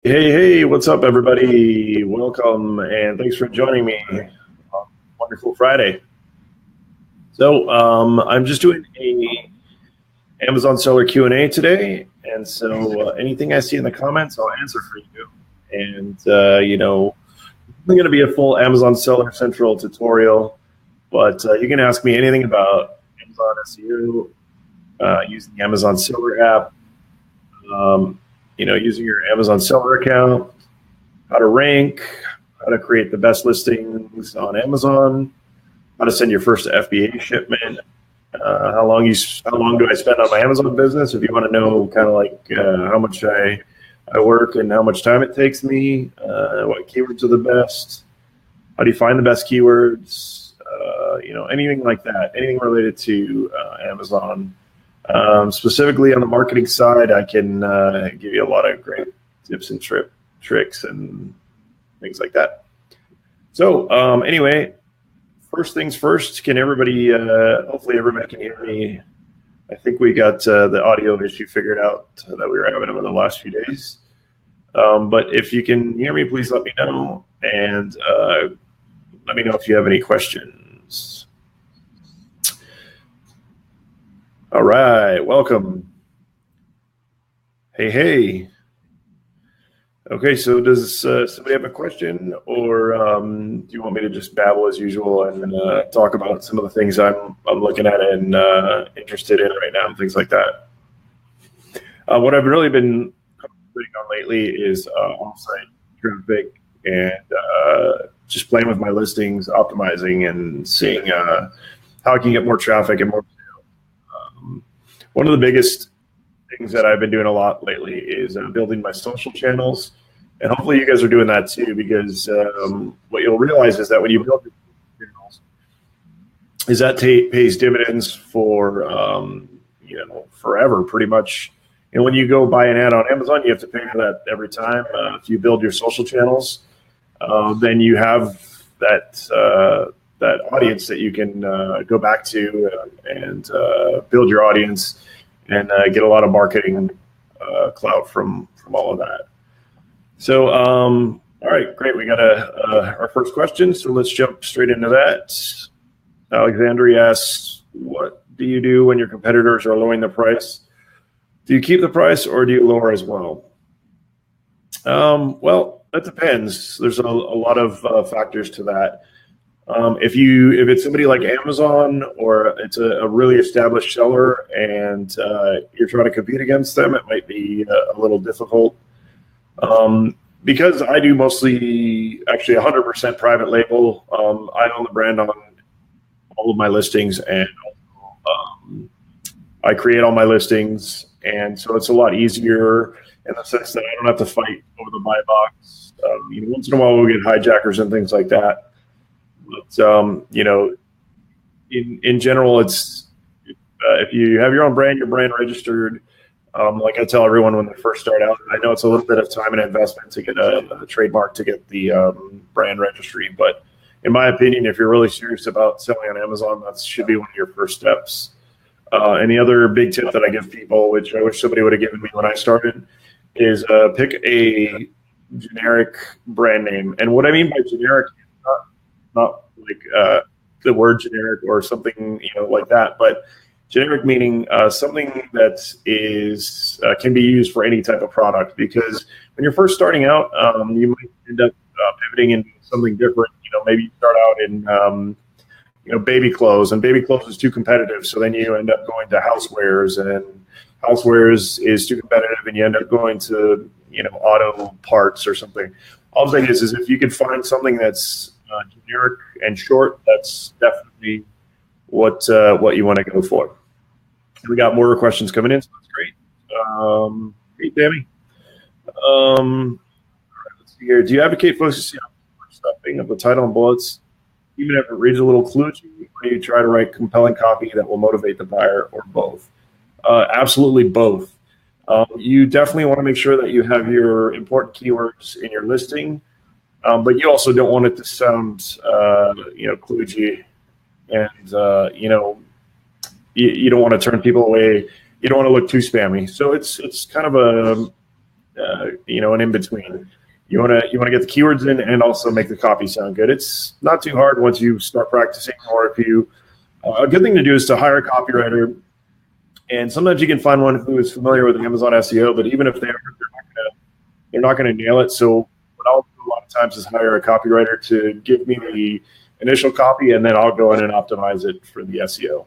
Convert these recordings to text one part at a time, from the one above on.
Hey, what's up, everybody? Welcome, and thanks for joining me on Wonderful Friday. I'm just doing a Amazon seller Q&A today, and anything I see in the comments, I'll answer for you. And it's going to be a full Amazon Seller Central tutorial, but you can ask me anything about Amazon SEO, using the Amazon Seller app, using your Amazon Seller account, how to rank, how to create the best listings on Amazon, how to send your first FBA shipment, how long do I spend on my Amazon business? If you want to know kind of like how much I work and how much time it takes me, what keywords are the best, how do you find the best keywords, anything like that, anything related to Amazon. Specifically on the marketing side, I can give you a lot of great tips and tricks and things like that. Anyway, first things first, can everybody, hopefully everybody can hear me. I think we got the audio issue figured out that we were having over the last few days. But if you can hear me, please let me know, and let me know if you have any questions. All right, welcome. Hey. Okay, so does somebody have a question, or do you want me to just babble as usual and talk about some of the things I'm looking at and interested in right now and things like that? What I've really been concentrating on lately is offsite traffic and just playing with my listings, optimizing and seeing how I can get more traffic and more sales. One of the biggest things that I've been doing a lot lately is building my social channels. And hopefully you guys are doing that too, because what you'll realize is that when you build your channels, is that pays dividends for forever, pretty much. And when you go buy an ad on Amazon, you have to pay for that every time. If you build your social channels, then you have that audience that you can go back to and build your audience and get a lot of marketing clout from all of that. So, all right, great. We got our first question, so let's jump straight into that. Alexandria asks, what do you do when your competitors are lowering the price? Do you keep the price or do you lower as well? Well, that depends. There's a lot of factors to that. If it's somebody like Amazon or it's a really established seller and you're trying to compete against them, it might be a little difficult. Because I do mostly, actually 100% private label, I own the brand on all of my listings, and I create all my listings, and so it's a lot easier in the sense that I don't have to fight over the buy box. Once in a while we'll get hijackers and things like that. But in general, it's if you have your own brand, your brand registered. Like I tell everyone when they first start out, I know it's a little bit of time and investment to get a trademark, to get the brand registry. But in my opinion, if you're really serious about selling on Amazon, that should be one of your first steps. And the other big tip that I give people, which I wish somebody would have given me when I started, is pick a generic brand name. And what I mean by generic is not like the word generic or something like that, but generic meaning something that is can be used for any type of product. Because when you're first starting out, you might end up pivoting into something different. Maybe you start out in baby clothes, and baby clothes is too competitive, so then you end up going to housewares, and housewares is too competitive, and you end up going to auto parts or something. All I'm saying is if you can find something that's generic and short, that's definitely what you want to go for. We got more questions coming in, so that's great. Hey, Tammy. Let's see here. Do you advocate focusing on stuffing of the title and bullets, even if it reads a little kludgy, or do you try to write compelling copy that will motivate the buyer, or both? Absolutely both. You definitely want to make sure that you have your important keywords in your listing, but you also don't want it to sound, kludgy, and you don't want to turn people away. You don't want to look too spammy. So it's kind of and in between. You want to get the keywords in and also make the copy sound good. It's not too hard once you start practicing, or if you. A good thing to do is to hire a copywriter, and sometimes you can find one who is familiar with Amazon SEO. But even if they are, they're not going to nail it. So what I'll do a lot of times is hire a copywriter to give me the initial copy, and then I'll go in and optimize it for the SEO.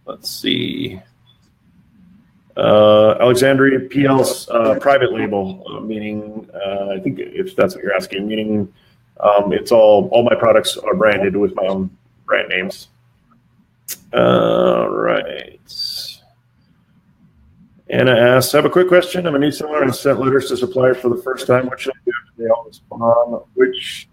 Let's see. Alexandria PL's private label, meaning I think if that's what you're asking, meaning it's all my products are branded with my own brand names. Right. Anna asks, I have a quick question. I'm a new seller and sent letters to suppliers for the first time. What should I do if they all respond? Which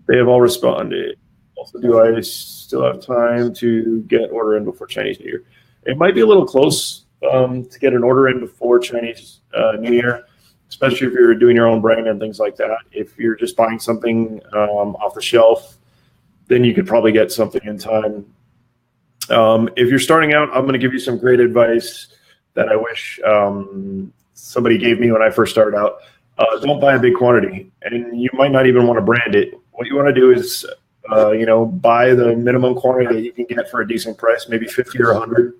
they have all responded. Also, do I still have time to get order in before Chinese New Year? It might be a little close to get an order in before Chinese New Year, especially if you're doing your own brand and things like that. If you're just buying something off the shelf, then you could probably get something in time. If you're starting out, I'm going to give you some great advice that I wish somebody gave me when I first started out. Don't buy a big quantity, and you might not even want to brand it. What you want to do is, buy the minimum quantity that you can get for a decent price, maybe 50 or 100,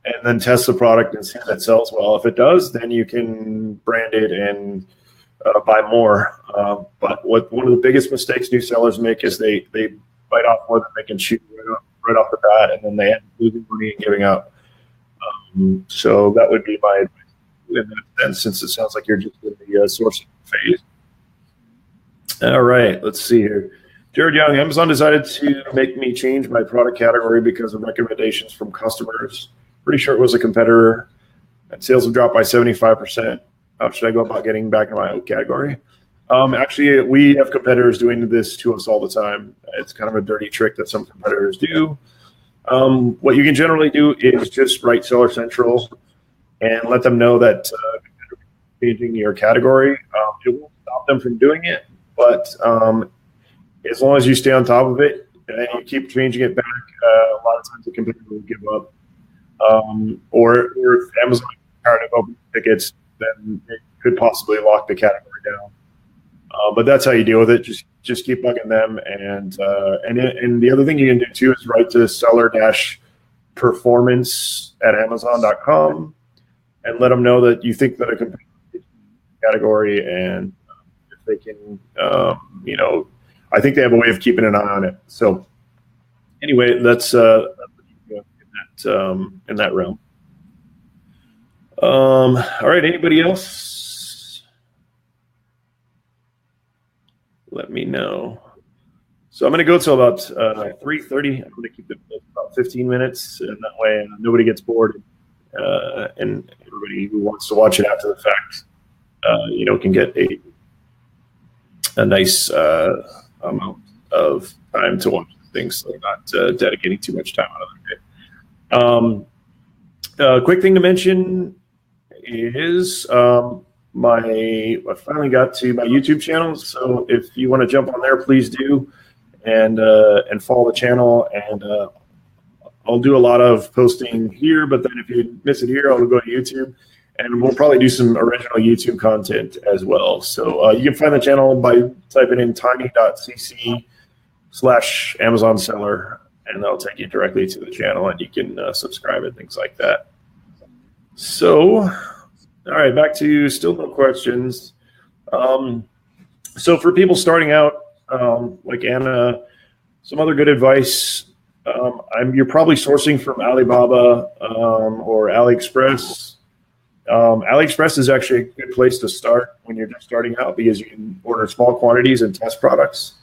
and then test the product and see if it sells well. If it does, then you can brand it and buy more. But one of the biggest mistakes new sellers make is they bite off more than they can chew right off the bat, and then they end up losing money and giving up. So that would be my advice in that sense, since it sounds like you're just in the sourcing phase. All right, let's see here. Jared Young, Amazon decided to make me change my product category because of recommendations from customers. Pretty sure it was a competitor, and sales have dropped by 75%. How should I go about getting back in my own category? Actually, we have competitors doing this to us all the time. It's kind of a dirty trick that some competitors do. What you can generally do is just write Seller Central and let them know that changing your category. It won't stop them from doing it, but as long as you stay on top of it and you keep changing it back, a lot of times the competitor will give up. Or if Amazon is tired of open tickets, then it could possibly lock the category down. But that's how you deal with it. Just keep bugging them, and the other thing you can do too is write to seller-performance@amazon.com and let them know that you think that a competitor category, and if they can, I think they have a way of keeping an eye on it. So anyway, that's in that realm. All right, anybody else? Let me know. So I'm going to go till about 3:30. I'm going to keep it about 15 minutes, and that way nobody gets bored, and everybody who wants to watch it after the fact, can get a nice amount of time to watch things, so not dedicating too much time out of the day. Quick thing to mention is I finally got to my YouTube channel, so if you want to jump on there, please do, and follow the channel. And I'll do a lot of posting here, but then if you miss it here, I'll go to YouTube, and we'll probably do some original YouTube content as well. So you can find the channel by typing in tiny.cc/Amazon seller, and that'll take you directly to the channel, and you can subscribe and things like that. So, all right, back to still no questions. So for people starting out, like Anna, some other good advice. You're probably sourcing from Alibaba or AliExpress. AliExpress is actually a good place to start when you're just starting out, because you can order small quantities and test products.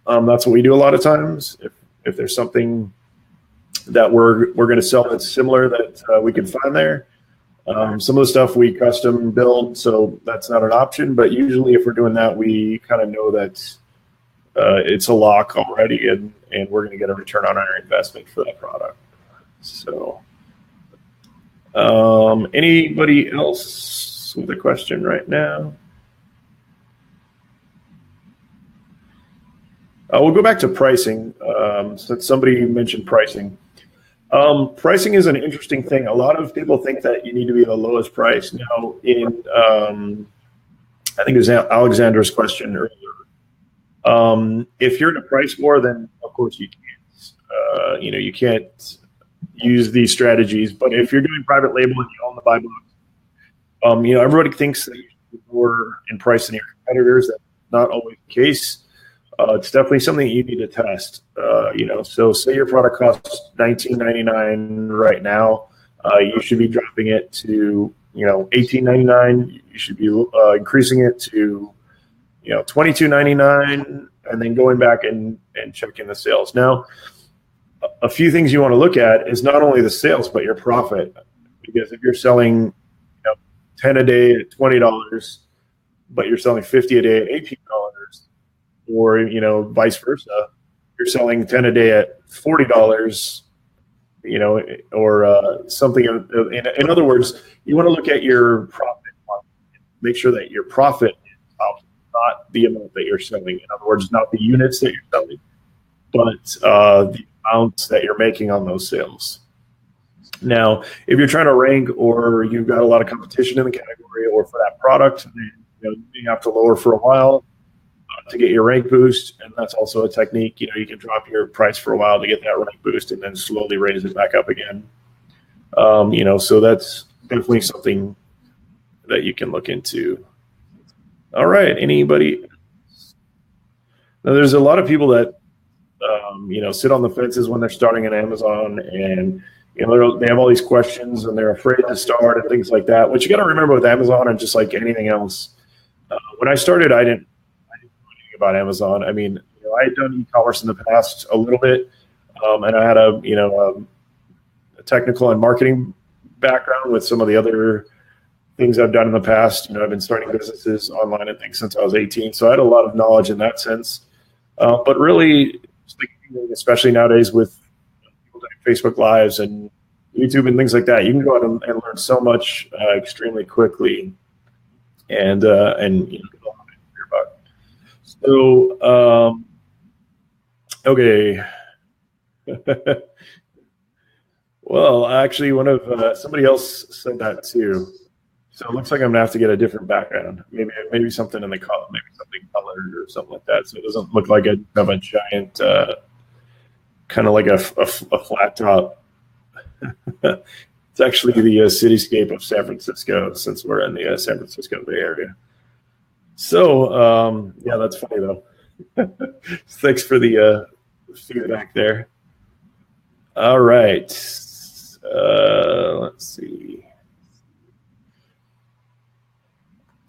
That's what we do a lot of times. If there's something that we're going to sell that's similar that we can find there. Some of the stuff we custom build, so that's not an option. But usually if we're doing that, we kind of know that it's a lock already, and we're going to get a return on our investment for that product. So anybody else with a question right now? We'll go back to pricing, since somebody mentioned pricing. Pricing is an interesting thing. A lot of people think that you need to be the lowest price. Now, I think it was Alexandra's question earlier. If you're in a price war, then of course you can't. You can't use these strategies. But if you're doing private label and you own the buy box, everybody thinks that you should be lower in price than your competitors. That's not always the case. It's definitely something you need to test. So say your product costs $19.99 right now, you should be dropping it to $18.99. You should be increasing it to $22.99, and then going back and checking the sales. Now, a few things you want to look at is not only the sales but your profit, because if you're selling 10 a day at $20, but you're selling 50 a day at $18, or vice versa, you're selling 10 a day at $40, or something. In other words, you want to look at your profit, make sure that your profit is up, not the amount that you're selling. In other words, not the units that you're selling, but the amounts that you're making on those sales. Now, if you're trying to rank, or you've got a lot of competition in the category or for that product, you have to lower for a while to get your rank boost, and that's also a technique. You can drop your price for a while to get that rank boost, and then slowly raise it back up again. So that's definitely something that you can look into. All right, anybody? Now, there's a lot of people that sit on the fences when they're starting on Amazon, and they have all these questions and they're afraid to start and things like that. What you got to remember with Amazon, and just like anything else, when I started, I didn't about Amazon. I mean, I had done e-commerce in the past a little bit, and I had a technical and marketing background with some of the other things I've done in the past. I've been starting businesses online and things since I was 18, so I had a lot of knowledge in that sense. But really, especially nowadays with people doing Facebook Lives and YouTube and things like that, you can go out and learn so much extremely quickly, and get a lot of it for your buck. So, okay. Well, actually, somebody else said that too. So it looks like I'm gonna have to get a different background. Maybe something in the color, maybe something colored or something like that, so it doesn't look like I have a giant, kind of like a flat top. It's actually the cityscape of San Francisco, since we're in the San Francisco Bay Area. So, yeah, that's funny though. Thanks for the feedback there. All right. Let's see.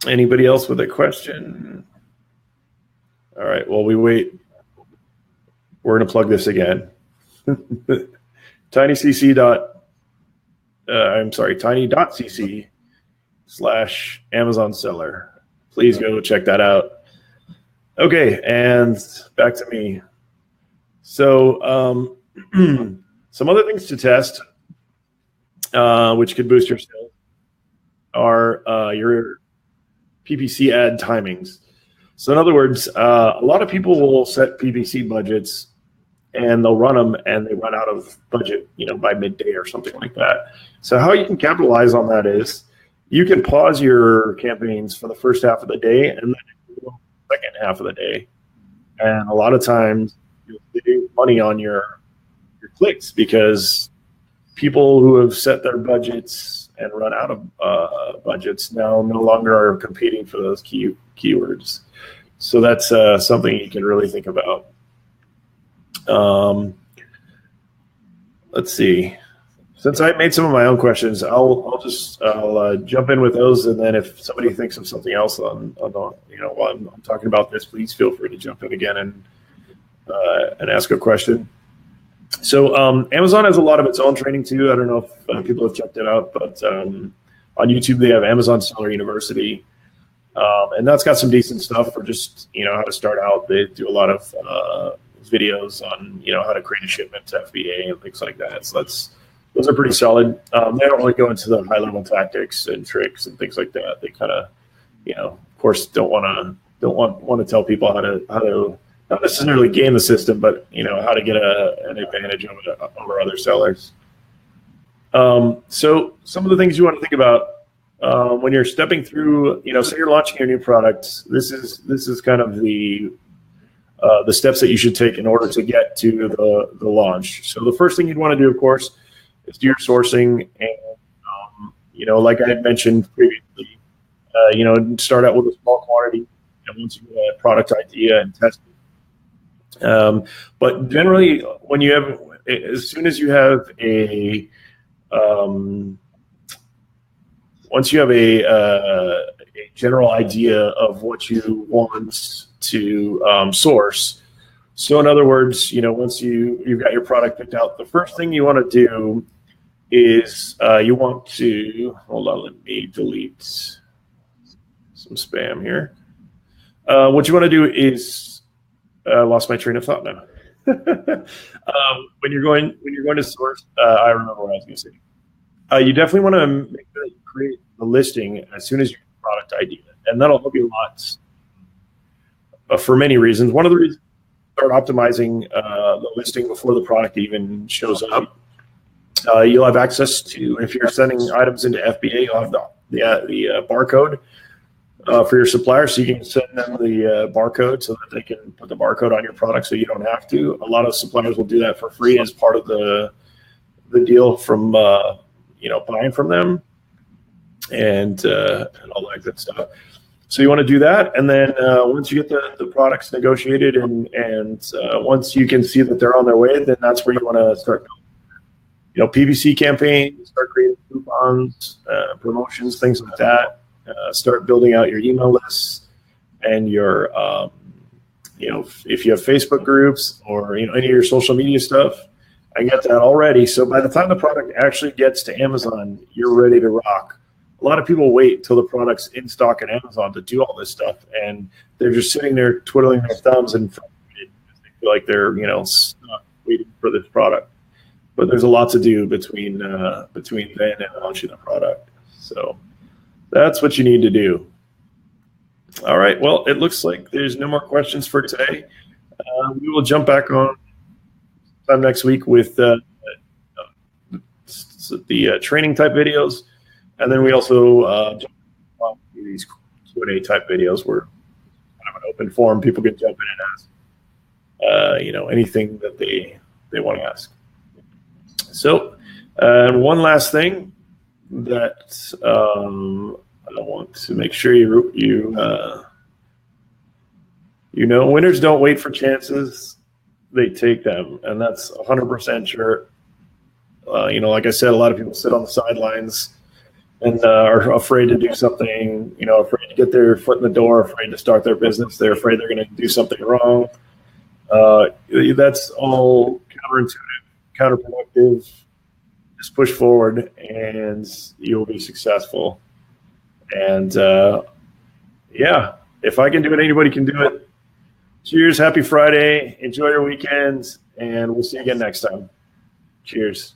Anybody else with a question? All right. Well, we wait. We're going to plug this again. tiny.cc/Amazon seller. Please go check that out. Okay, and back to me. So some other things to test, which could boost your sales, are your PPC ad timings. So in other words, a lot of people will set PPC budgets and they'll run them and they run out of budget, by midday or something like that. So how you can capitalize on that is you can pause your campaigns for the first half of the day and then the second half of the day. And a lot of times you'll save money on your clicks, because people who have set their budgets and run out of budgets now no longer are competing for those keywords. So that's something you can really think about. Let's see. Since I made some of my own questions, I'll jump in with those, and then if somebody thinks of something else while I'm talking about this, please feel free to jump in again and ask a question. So Amazon has a lot of its own training too. I don't know if people have checked it out, but on YouTube they have Amazon Seller University, and that's got some decent stuff for just how to start out. They do a lot of videos on how to create a shipment to FBA and things like that. So those are pretty solid. They don't really go into the high level tactics and tricks and things like that. They kind of of course don't want to tell people how to not necessarily game the system, but how to get an advantage over other sellers. So some of the things you want to think about when you're stepping through, say you're launching your new product. This is kind of the steps that you should take in order to get to the launch. So the first thing you'd want to do, of course, is do your sourcing, and like I had mentioned previously, start out with a small quantity, and once you get a product idea and test it. But generally, as soon as you have once you have a general idea of what you want to source. So in other words, once you've got your product picked out, the first thing you want to do is you want to, hold on, let me delete some spam here. What you want to do is, I lost my train of thought now. When you're going to source, I remember what I was going to say. You definitely want to make sure that you create the listing as soon as you get the product idea, and that'll help you lots for many reasons. One of the reasons, start optimizing the listing before the product even shows up. You'll have access to, if you're sending items into FBA, you'll have the barcode for your supplier, so you can send them the barcode so that they can put the barcode on your product, so you don't have to. A lot of suppliers will do that for free as part of the deal from buying from them, and all that good stuff. So you want to do that, and then once you get the products negotiated, and once you can see that they're on their way, then that's where you want to start PPC campaigns, start creating coupons, promotions, things like that. Start building out your email lists and your, if you have Facebook groups or, any of your social media stuff. I get that already. So by the time the product actually gets to Amazon, you're ready to rock. A lot of people wait till the product's in stock at Amazon to do all this stuff, and they're just sitting there twiddling their thumbs and frustrated because they feel like they're, stuck waiting for this product. But there's a lot to do between then and launching the product. So that's what you need to do. All right. Well, it looks like there's no more questions for today. We will jump back on sometime next week with the training type videos, and then we also jump on these Q&A type videos where kind of an open forum. People can jump in and ask, anything that they want to ask. So, one last thing that I want to make sure winners don't wait for chances, they take them, and that's 100% sure. Like I said, a lot of people sit on the sidelines and are afraid to do something, afraid to get their foot in the door, afraid to start their business. They're afraid they're going to do something wrong. That's all counterintuitive, counterproductive. Just push forward and you'll be successful. And if I can do it, anybody can do it. Cheers. Happy Friday. Enjoy your weekend, and we'll see you again next time. Cheers.